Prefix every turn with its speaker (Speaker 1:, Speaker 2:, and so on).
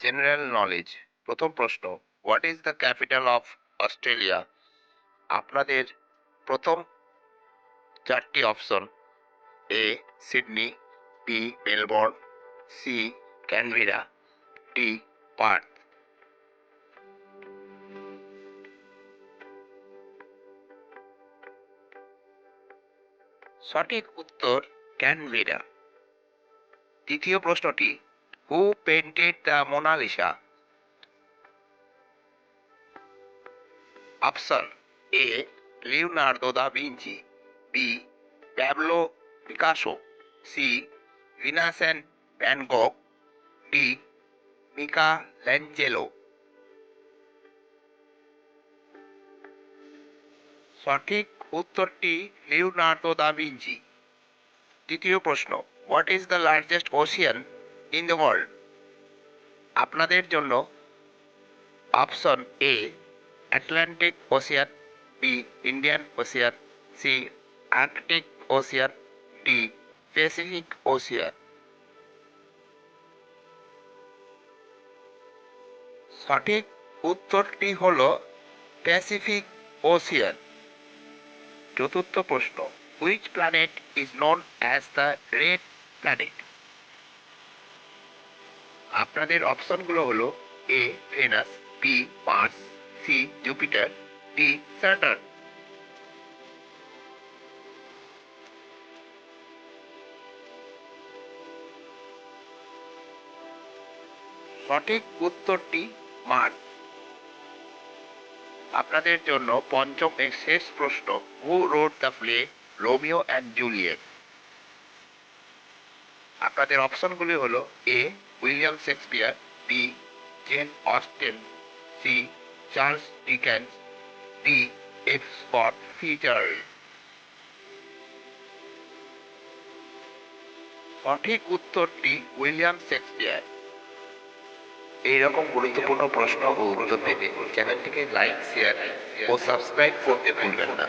Speaker 1: General knowledge. প্রথম প্রশ্ন, what is the capital of Australia? আপনাদের প্রথম চারটি option: A Sydney, B Melbourne, C Canberra, D Perth. সঠিক উত্তর ক্যানবেরা। দ্বিতীয় প্রশ্নটি, who painted the Mona Lisa? Option A Leonardo da Vinci, B Pablo Picasso, C Vincent van Gogh, D Michelangelo. সঠিক উত্তরটি Leonardo da Vinci. তৃতীয় প্রশ্ন, what is the largest ocean in the world? আপনাদের জন্য option A Atlantic Ocean, B Indian Ocean, C Arctic Ocean, D Pacific Ocean. সঠিক উত্তরটি হল Pacific Ocean. চতুর্থ প্রশ্ন, which planet is known as the red planet? আপনাদের অপশনগুলো হলো A Venus, B Mars, C Jupiter, D Saturn. সঠিক উত্তরটি মার্স। আপনাদের জন্য পঞ্চম এর শেষ প্রশ্ন, who wrote the play Romeo and Juliet? আপনাদের অপশনগুলি হলো A William Shakespeare, B Jane Austen, C Charles Dickens, D F Scott Fitzgerald. সঠিক উত্তরটি উইলিয়াম শেক্সপিয়ার। এইরকম গুরুত্বপূর্ণ প্রশ্ন ও উত্তর পেতে চ্যানেলটিকে লাইক, শেয়ার ও সাবস্ক্রাইব করতে ভুলবেন না।